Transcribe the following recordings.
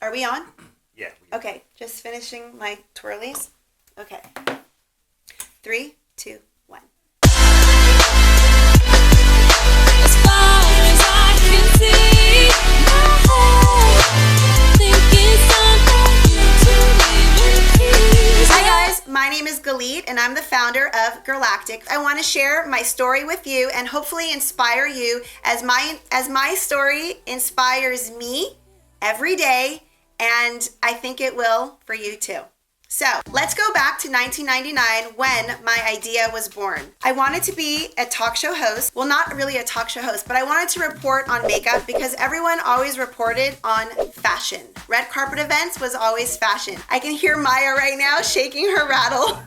Are we on? Yeah. Okay, just finishing my twirlies. Okay. 3, 2, 1. As far as I can see, Hi guys, my name is Galit and I'm the founder of Girlactik. I want to share my story with you and hopefully inspire you as my story inspires me every day, and I think it will for you too. So let's go back to 1999 when my idea was born. I wanted to be a talk show host. Well, not really a talk show host, but I wanted to report on makeup because everyone always reported on fashion. Red carpet events was always fashion. I can hear Maya right now shaking her rattle.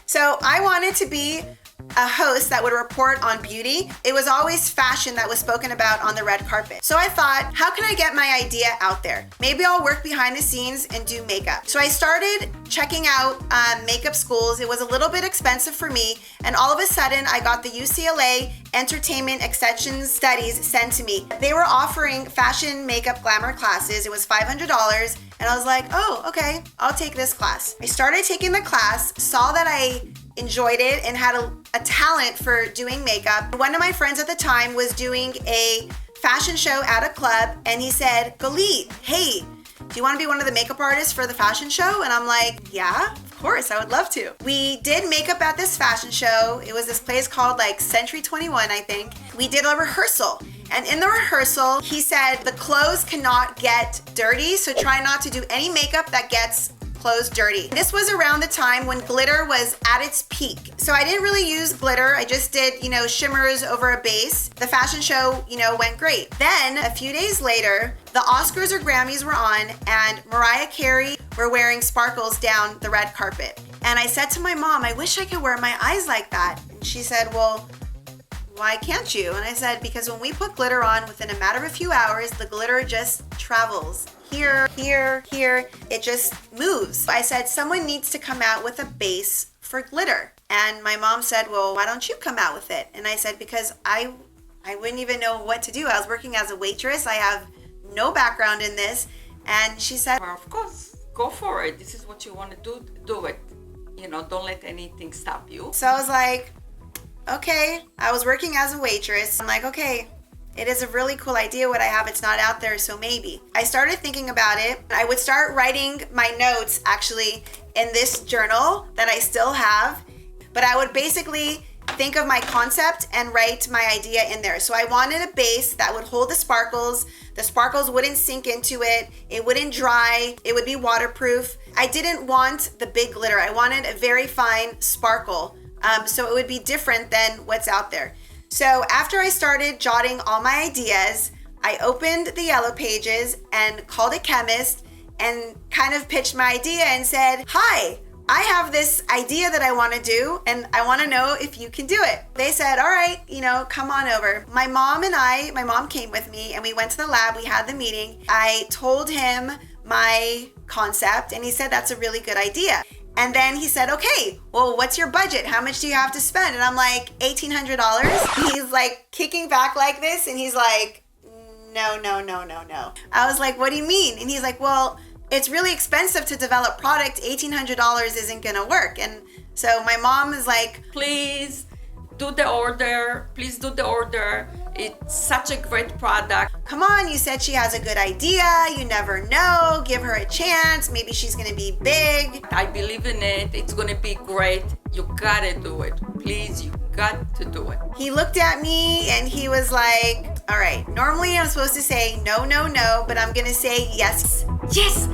So I wanted to be a host that would report on beauty. It was always fashion that was spoken about on the red carpet. So I thought, how can I get my idea out there? Maybe I'll work behind the scenes and do makeup. So I started checking out makeup schools. It was a little bit expensive for me, and all of a sudden I got the UCLA Entertainment Extension Studies sent to me. They were offering fashion makeup glamour classes. It was $500, and I was like, oh, okay, I'll take this class. I started taking the class, saw that I enjoyed it and had a talent for doing makeup. One of my friends at the time was doing a fashion show at a club, and he said, Galit, hey, do you want to be one of the makeup artists for the fashion show? And I'm like, yeah, of course, I would love to. We did makeup at this fashion show. It was this place called like Century 21, I think. We did a rehearsal. And in the rehearsal, he said, the clothes cannot get dirty, so try not to do any makeup that gets clothes dirty. This was around the time when glitter was at its peak. So I didn't really use glitter. I just did, shimmers over a base. The fashion show, went great. Then a few days later, the Oscars or Grammys were on and Mariah Carey were wearing sparkles down the red carpet. And I said to my mom, I wish I could wear my eyes like that. And she said, well, why can't you? And I said, because when we put glitter on, within a matter of a few hours, the glitter just travels. Here, here, here, it just moves. I said, someone needs to come out with a base for glitter. And my mom said, well, why don't you come out with it? And I said, because I wouldn't even know what to do. I was working as a waitress. I have no background in this. And she said, well, of course, go for it. This is what you want to do it. Don't let anything stop you. So I was like, okay. I was working as a waitress. I'm like, okay, it is a really cool idea what I have. It's not out there, so maybe. I started thinking about it. I would start writing my notes actually in this journal that I still have, but I would basically think of my concept and write my idea in there. So I wanted a base that would hold the sparkles. The sparkles wouldn't sink into it. It wouldn't dry. It would be waterproof. I didn't want the big glitter. I wanted a very fine sparkle. So it would be different than what's out there. So after I started jotting all my ideas, I opened the yellow pages and called a chemist and kind of pitched my idea and said, hi, I have this idea that I want to do and I want to know if you can do it. They said, all right, come on over. My mom came with me and we went to the lab. We had the meeting. I told him my concept and he said, that's a really good idea. And then he said, okay, well, what's your budget? How much do you have to spend? And I'm like, $1,800. He's like kicking back like this. And he's like, no. I was like, what do you mean? And he's like, well, it's really expensive to develop product. $1,800 isn't going to work. And so my mom is like, please do the order. Please do the order. It's such a great product. Come on, you said she has a good idea. You never know. Give her a chance. Maybe she's going to be big. I believe in it. It's going to be great. You got to do it. Please, you got to do it. He looked at me and he was like, all right, normally I'm supposed to say no, but I'm going to say yes. Yes.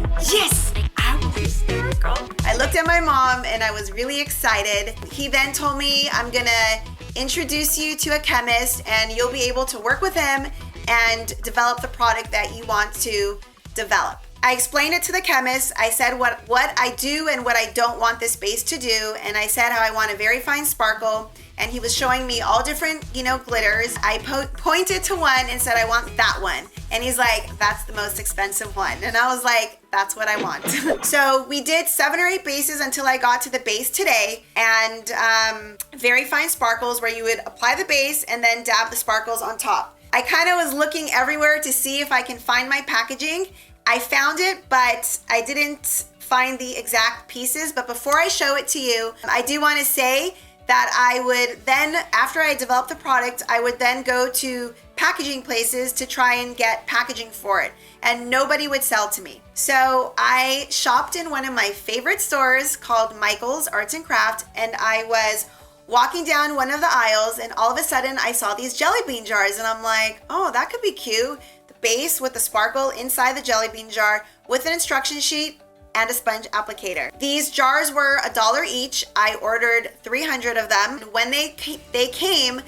I was hysterical. I looked at my mom and I was really excited. He then told me, I'm going to introduce you to a chemist and you'll be able to work with him and develop the product that you want to develop. I explained it to the chemist. I said what I do and what I don't want this base to do. And I said how I want a very fine sparkle. And he was showing me all different, glitters. I pointed to one and said, I want that one. And he's like, that's the most expensive one. And I was like, that's what I want. So we did 7 or 8 bases until I got to the base today. And very fine sparkles where you would apply the base and then dab the sparkles on top. I kind of was looking everywhere to see if I can find my packaging. I found it, but I didn't find the exact pieces. But before I show it to you, I do want to say that I would then, after I developed the product, I would then go to packaging places to try and get packaging for it. And nobody would sell to me. So I shopped in one of my favorite stores called Michael's Arts and Craft, and I was walking down one of the aisles, and all of a sudden I saw these jelly bean jars, and I'm like, oh, that could be cute. The base with the sparkle inside the jelly bean jar with an instruction sheet and a sponge applicator. These jars were $1 each. I ordered 300 of them. When they came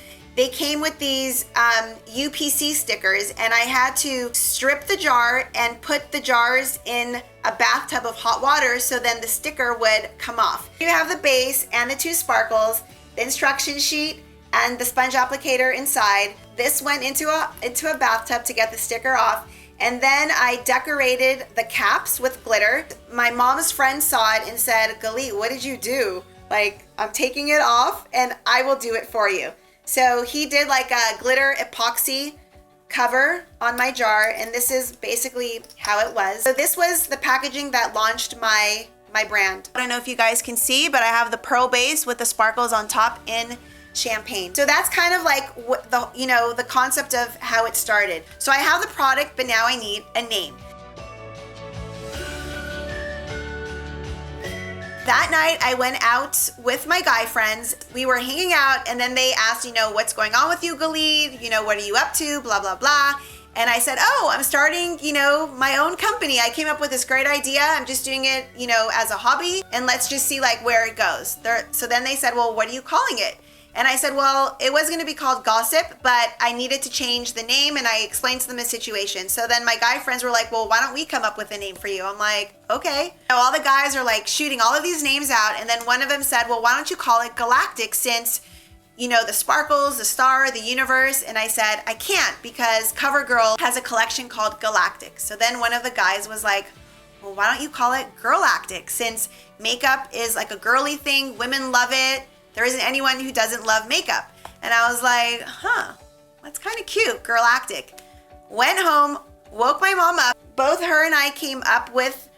with these UPC stickers, and I had to strip the jar and put the jars in a bathtub of hot water so then the sticker would come off. You have the base and the 2 sparkles, the instruction sheet, and the sponge applicator inside. This went into a bathtub to get the sticker off. And then I decorated the caps with glitter. My mom's friend saw it and said, Galit, what did you do? Like, I'm taking it off and I will do it for you. So he did like a glitter epoxy cover on my jar, and this is basically how it was. So this was the packaging that launched my brand. I don't know if you guys can see, but I have the pearl base with the sparkles on top in champagne. So that's kind of like what the concept of how it started. So I have the product, but now I need a name. That night I went out with my guy friends. We were hanging out, and then they asked, what's going on with you, Galit? What are you up to? Blah, blah, blah. And I said, oh, I'm starting, my own company. I came up with this great idea. I'm just doing it, as a hobby, and let's just see like where it goes. So then they said, well, what are you calling it? And I said, well, it was going to be called Gossip, but I needed to change the name, and I explained to them the situation. So then my guy friends were like, well, why don't we come up with a name for you? I'm like, okay. So all the guys are like shooting all of these names out, and then one of them said, well, why don't you call it Girlactik, since, the sparkles, the star, the universe. And I said, I can't, because CoverGirl has a collection called Girlactik. So then one of the guys was like, well, why don't you call it Girlactik, since makeup is like a girly thing, women love it. There isn't anyone who doesn't love makeup. And I was like, that's kind of cute, Girlactik. Went home, woke my mom up. Both her and I came up with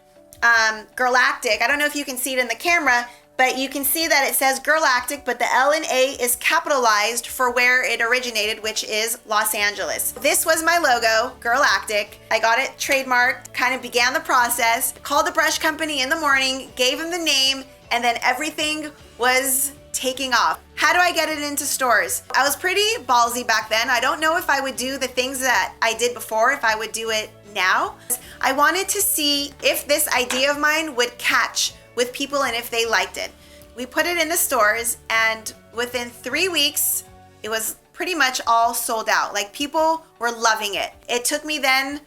Girlactik. I don't know if you can see it in the camera, but you can see that it says Girlactik, but the L and A is capitalized for where it originated, which is Los Angeles. This was my logo, Girlactik. I got it trademarked, kind of began the process, called the brush company in the morning, gave them the name, and then everything was taking off. How do I get it into stores? I was pretty ballsy back then. I don't know if I would do the things that I did before, if I would do it now. I wanted to see if this idea of mine would catch with people and if they liked it. We put it in the stores, and within 3 weeks, it was pretty much all sold out. Like, people were loving it. It took me then,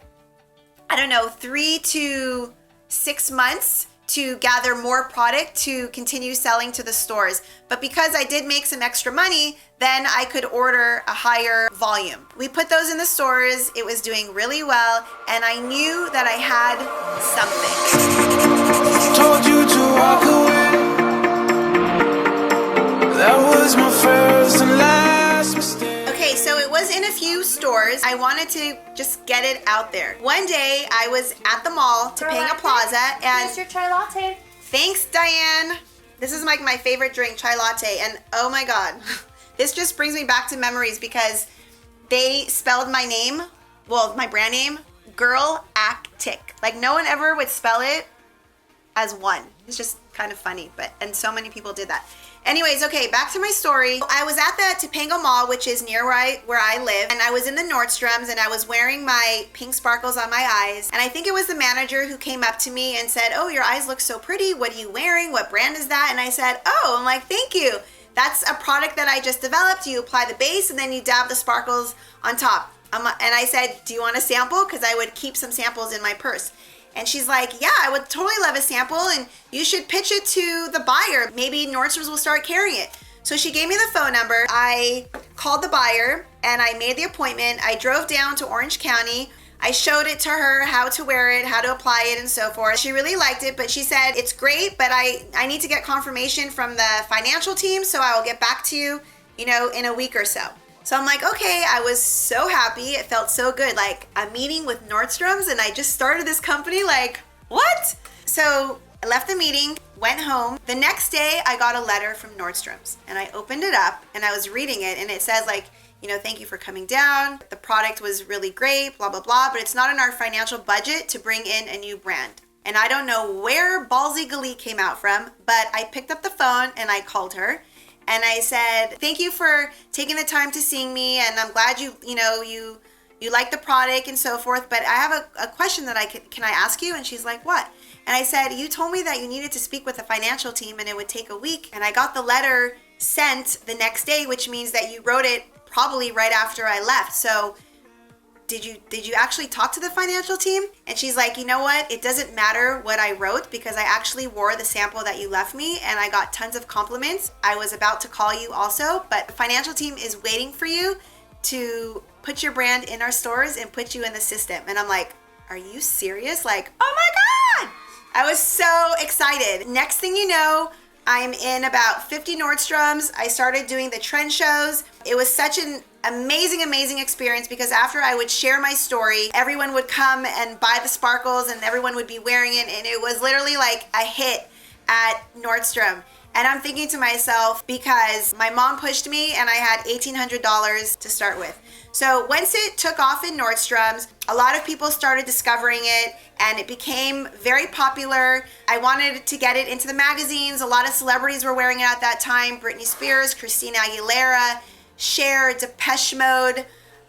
3 to 6 months to gather more product to continue selling to the stores. But because I did make some extra money, then I could order a higher volume. We put those in the stores, it was doing really well, and I knew that I had something. Told you to walk away. That was my first and last mistake. Okay, so it was in a few stores. I wanted to just get it out there. One day I was at the mall, Topanga Plaza, and here's your chai latte. thanks, Diane. This is like my favorite drink, chai latte, and oh my God, this just brings me back to memories because they spelled my name, well, my brand name, Girlactik. Like, no one ever would spell it as one. It's just kind of funny, and so many people did that. Anyways, okay, back to my story. I was at the Topanga Mall, which is near where I live, and I was in the Nordstrom's, and I was wearing my pink sparkles on my eyes, and I think it was the manager who came up to me and said, oh, your eyes look so pretty. What are you wearing? What brand is that? And I said, oh, I'm like, thank you. That's a product that I just developed. You apply the base, and then you dab the sparkles on top. And I said, do you want a sample? Because I would keep some samples in my purse. And she's like, yeah, I would totally love a sample, and you should pitch it to the buyer. Maybe Nordstrom's will start carrying it. So she gave me the phone number. I called the buyer and I made the appointment. I drove down to Orange County. I showed it to her, how to wear it, how to apply it, and so forth. She really liked it, but she said, it's great, but I need to get confirmation from the financial team, so I will get back to you, in a week or so. So I'm like, okay, I was so happy. It felt so good. Like, I'm meeting with Nordstrom's and I just started this company. Like, what? So I left the meeting, went home. The next day, I got a letter from Nordstrom's and I opened it up and I was reading it and it says like, thank you for coming down. The product was really great, blah, blah, blah, but it's not in our financial budget to bring in a new brand. And I don't know where Ballsy Galit came out from, but I picked up the phone and I called her. And I said, thank you for taking the time to see me. And I'm glad you like the product and so forth. But I have a question that can I ask you? And she's like, what? And I said, you told me that you needed to speak with the financial team and it would take a week. And I got the letter sent the next day, which means that you wrote it probably right after I left. So did you actually talk to the financial team? And she's like, you know what? It doesn't matter what I wrote because I actually wore the sample that you left me and I got tons of compliments. I was about to call you also, but the financial team is waiting for you to put your brand in our stores and put you in the system. And I'm like, are you serious? Like, oh my God. I was so excited. Next thing you know, I'm in about 50 Nordstrom's. I started doing the trend shows. It was such an amazing experience because after I would share my story, everyone would come and buy the sparkles and everyone would be wearing it. And it was literally like a hit at Nordstrom. And I'm thinking to myself, because my mom pushed me and I had $1,800 to start with. So once it took off in Nordstrom's, a lot of people started discovering it and it became very popular. I wanted to get it into the magazines. A lot of celebrities were wearing it at that time. Britney Spears, Christina Aguilera, Cher, Depeche Mode.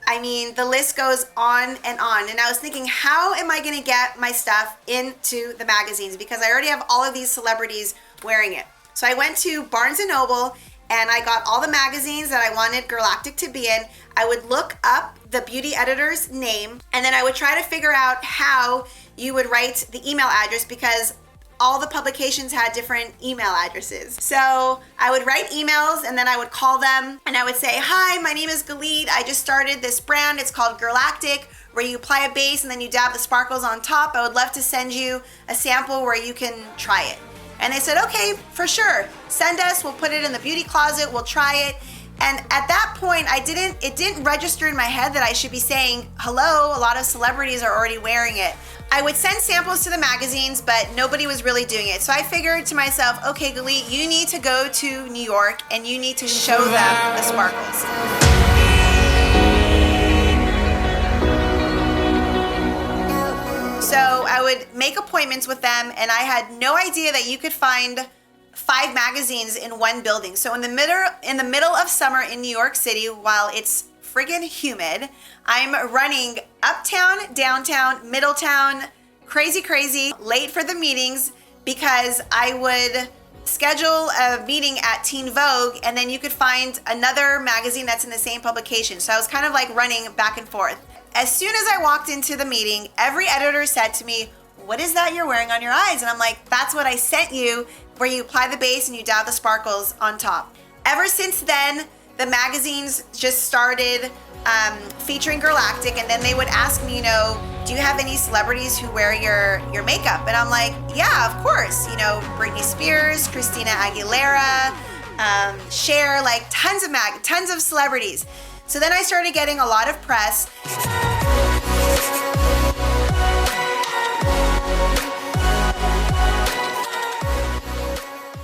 I mean, the list goes on and on. And I was thinking, how am I going to get my stuff into the magazines? Because I already have all of these celebrities wearing it. So I went to Barnes & Noble and I got all the magazines that I wanted Girlactik to be in. I would look up the beauty editor's name and then I would try to figure out how you would write the email address because all the publications had different email addresses. So I would write emails and then I would call them and I would say, hi, my name is Galit. I just started this brand. It's called Girlactik, where you apply a base and then you dab the sparkles on top. I would love to send you a sample where you can try it. And they said, okay, for sure. Send us, we'll put it in the beauty closet, we'll try it. And at that point, it didn't register in my head that I should be saying, hello, a lot of celebrities are already wearing it. I would send samples to the magazines, but nobody was really doing it. So I figured to myself, okay, Galit, you need to go to New York and you need to show them the sparkles. So I would make appointments with them and I had no idea that you could find 5 magazines in one building. So in the middle of summer in New York City, while it's friggin' humid, I'm running uptown, downtown, Middletown, crazy, late for the meetings because I would schedule a meeting at Teen Vogue and then you could find another magazine that's in the same publication. So I was kind of like running back and forth. As soon as I walked into the meeting, every editor said to me, what is that you're wearing on your eyes? And I'm like, that's what I sent you, where you apply the base and you dab the sparkles on top. Ever since then, the magazines just started featuring Girlactik, and then they would ask me, do you have any celebrities who wear your makeup? And I'm like, yeah, of course. Britney Spears, Christina Aguilera, Cher, like tons of celebrities. So then I started getting a lot of press.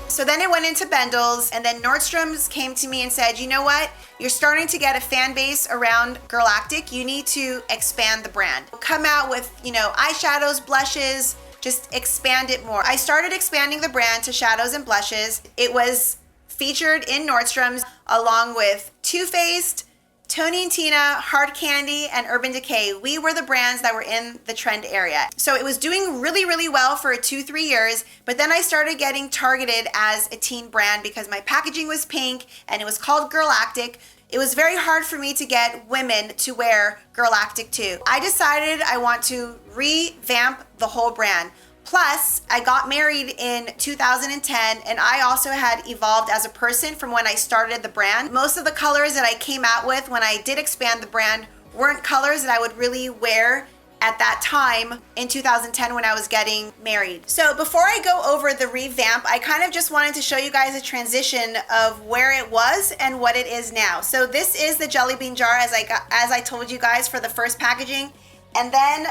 So then it went into Bendel's, and then Nordstrom's came to me and said, you know what? You're starting to get a fan base around Girlactik. You need to expand the brand. Come out with, eyeshadows, blushes, just expand it more. I started expanding the brand to shadows and blushes. It was featured in Nordstrom's along with Too Faced, Tony and Tina, Hard Candy, and Urban Decay. We were the brands that were in the trend area. So it was doing really well for 2-3 years, but then I started getting targeted as a teen brand because my packaging was pink and it was called Girlactik. It was very hard for me to get women to wear Girlactik too. I decided I want to revamp the whole brand. Plus, I got married in 2010 and I also had evolved as a person from when I started the brand. Most of the colors that I came out with when I did expand the brand weren't colors that I would really wear at that time in 2010 when I was getting married. So before I go over the revamp, I kind of just wanted to show you guys a transition of where it was and what it is now. So this is the jelly bean jar as I told you guys for the first packaging. And then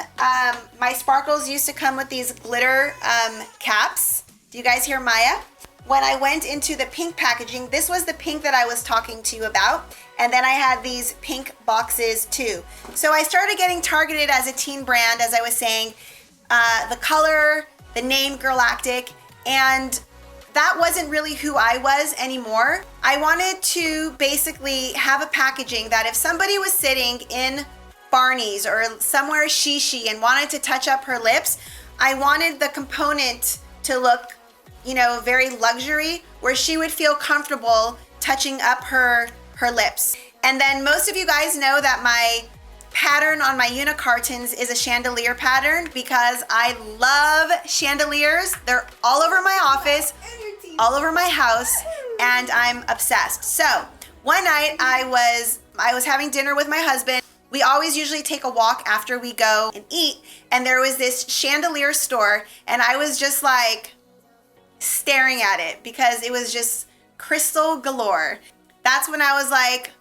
my sparkles used to come with these glitter caps. Do you guys hear Maya? When I went into the pink packaging, this was the pink that I was talking to you about. And then I had these pink boxes too. So I started getting targeted as a teen brand, as I was saying, the color, the name Girlactik, and that wasn't really who I was anymore. I wanted to basically have a packaging that if somebody was sitting in Barney's or somewhere shishi and wanted to touch up her lips, I wanted the component to look, you know, very luxury, where she would feel comfortable touching up her lips. And then most of you guys know that my pattern on my unicartons is a chandelier pattern because I love chandeliers. They're all over my office, all over my house, and I'm obsessed. So one night I was having dinner with my husband. We always usually take a walk after we go and eat, and there was this chandelier store, and I was just like staring at it because it was just crystal galore. That's when I was like,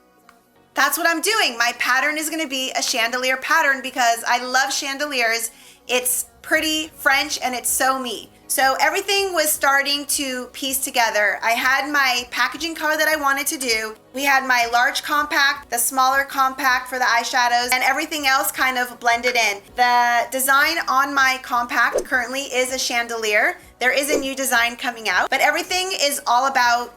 that's what I'm doing. My pattern is gonna be a chandelier pattern because I love chandeliers. It's pretty French and it's so me. So everything was starting to piece together. I had my packaging color that I wanted to do. We had my large compact, the smaller compact for the eyeshadows, and everything else kind of blended in. The design on my compact currently is a chandelier. There is a new design coming out, but everything is all about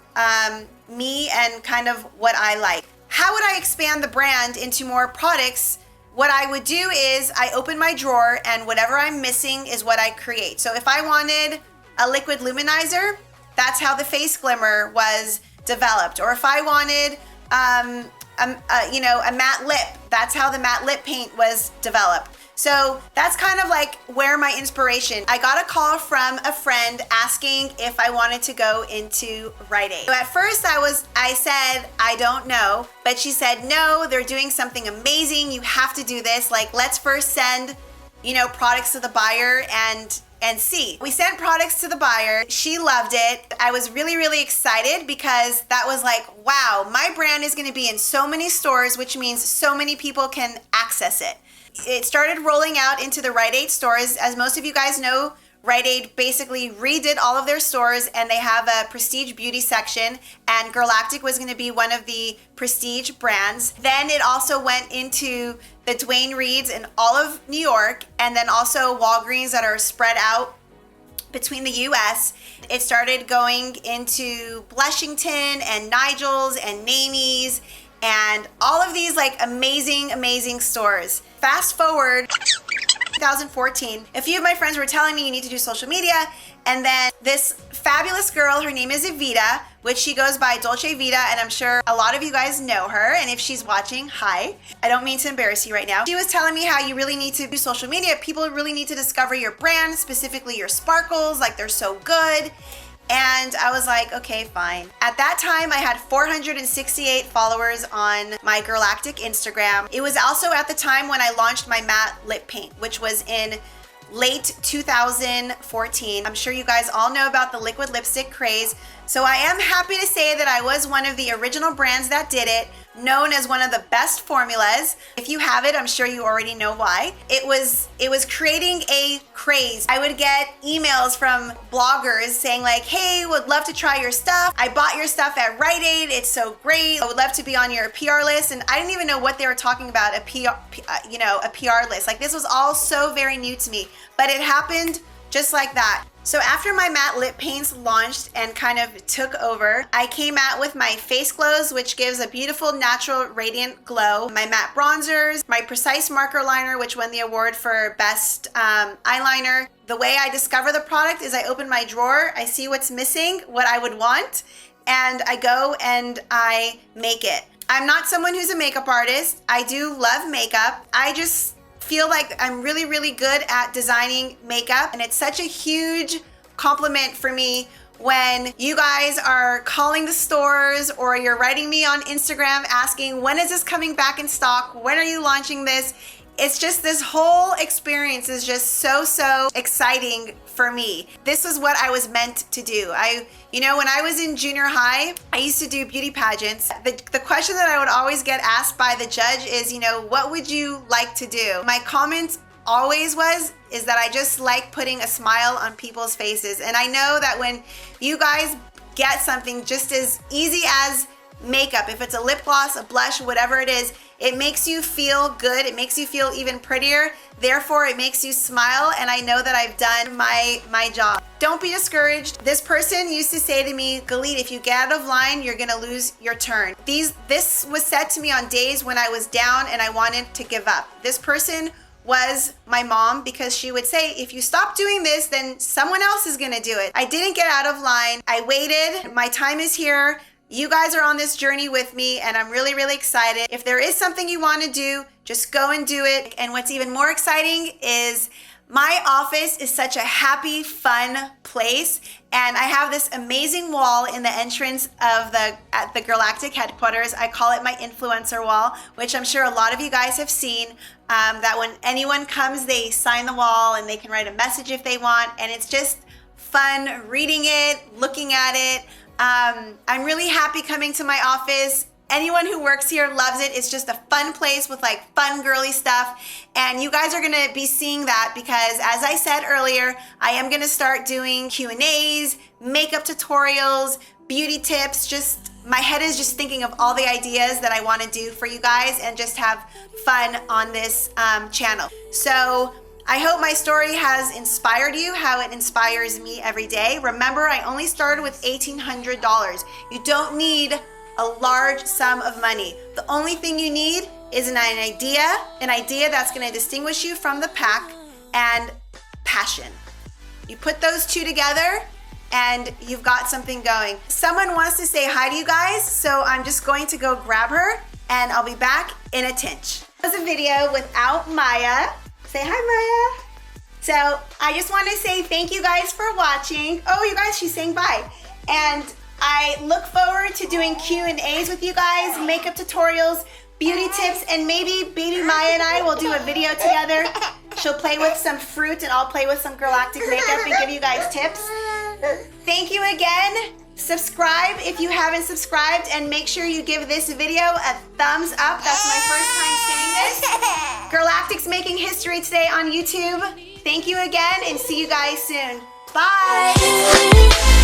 me and kind of what I like. How would I expand the brand into more products? What I would do is I open my drawer and whatever I'm missing is what I create. So if I wanted a liquid luminizer, that's how the face glimmer was developed. Or if I wanted a matte lip, that's how the matte lip paint was developed. So that's kind of like where my inspiration. I got a call from a friend asking if I wanted to go into Rite Aid. So at first I said, I don't know, but she said, no, they're doing something amazing. You have to do this. Like, let's first send, products to the buyer and see. We sent products to the buyer. She loved it. I was really, really excited because that was like, wow, my brand is gonna be in so many stores, which means so many people can access it. It started rolling out into the Rite Aid stores. As most of you guys know, Rite Aid basically redid all of their stores and they have a prestige beauty section, and Girlactik was going to be one of the prestige brands. Then it also went into the Duane Reades in all of New York, and then also Walgreens that are spread out between the US. It started going into Blushington and Nigel's and Namie's and all of these like amazing stores. Fast forward 2014, a few of my friends were telling me you need to do social media, and then this fabulous girl, her name is Evita, which she goes by Dolce Vita, and I'm sure a lot of you guys know her, and if she's watching, hi. I don't mean to embarrass you right now. She was telling me how you really need to do social media. People really need to discover your brand, specifically your sparkles, like they're so good. And I was like, okay, fine. At that time, I had 468 followers on my Girlactik Instagram. It was also at the time when I launched my matte lip paint, which was in late 2014. I'm sure you guys all know about the liquid lipstick craze. So I am happy to say that I was one of the original brands that did it, known as one of the best formulas. If you have it, I'm sure you already know why. It was creating a craze. I would get emails from bloggers saying like, hey, would love to try your stuff. I bought your stuff at Rite Aid. It's so great. I would love to be on your PR list. And I didn't even know what they were talking about, a PR list. Like, this was all so very new to me, but it happened just like that. So after my matte lip paints launched and kind of took over, I came out with my face glows, which gives a beautiful, natural, radiant glow, my matte bronzers, my precise marker liner, which won the award for best eyeliner. The way I discover the product is I open my drawer, I see what's missing, what I would want, and I go and I make it. I'm not someone who's a makeup artist. I do love makeup. I just feel like I'm really, really good at designing makeup, and it's such a huge compliment for me when you guys are calling the stores or you're writing me on Instagram asking, when is this coming back in stock? When are you launching this? it's just this whole experience is just so exciting for me. This was what I was meant to do. When I was in junior high, I used to do beauty pageants. The question that I would always get asked by the judge is, what would you like to do? My comment always is that I just like putting a smile on people's faces. And I know that when you guys get something just as easy as makeup, if it's a lip gloss, a blush, whatever it is, it makes you feel good. It makes you feel even prettier. Therefore, it makes you smile. And I know that I've done my job. Don't be discouraged. This person used to say to me, Galit, if you get out of line, you're gonna lose your turn. This was said to me on days when I was down and I wanted to give up. This person was my mom, because she would say, if you stop doing this, then someone else is gonna do it. I didn't get out of line. I waited. My time is here. You guys are on this journey with me, and I'm really excited. If there is something you want to do, just go and do it. And what's even more exciting is my office is such a happy, fun place, and I have this amazing wall in the entrance at the Girlactik headquarters. I call it my influencer wall, which I'm sure a lot of you guys have seen. That when anyone comes, they sign the wall and they can write a message if they want, and it's just fun reading it, looking at it. I'm really happy coming to my office. Anyone who works here loves it. It's just a fun place with like fun girly stuff. And you guys are gonna be seeing that because, as I said earlier, I am gonna start doing Q&As, makeup tutorials, beauty tips. My head is just thinking of all the ideas that I wanna do for you guys and just have fun on this channel. So I hope my story has inspired you, how it inspires me every day. Remember, I only started with $1,800. You don't need a large sum of money. The only thing you need is an idea that's gonna distinguish you from the pack, and passion. You put those two together and you've got something going. Someone wants to say hi to you guys, so I'm just going to go grab her and I'll be back in a tinch. That was a video without Maya. Say hi, Maya. So I just want to say thank you guys for watching. Oh, you guys, she's saying bye. And I look forward to doing Q&As with you guys, makeup tutorials, beauty tips, and maybe baby Maya and I will do a video together. She'll play with some fruit and I'll play with some Girlactik makeup and give you guys tips. Thank you again. Subscribe if you haven't subscribed, and make sure you give this video a thumbs up. That's my first time saying this. Girlactik's making history today on YouTube. Thank you again, and see you guys soon. Bye.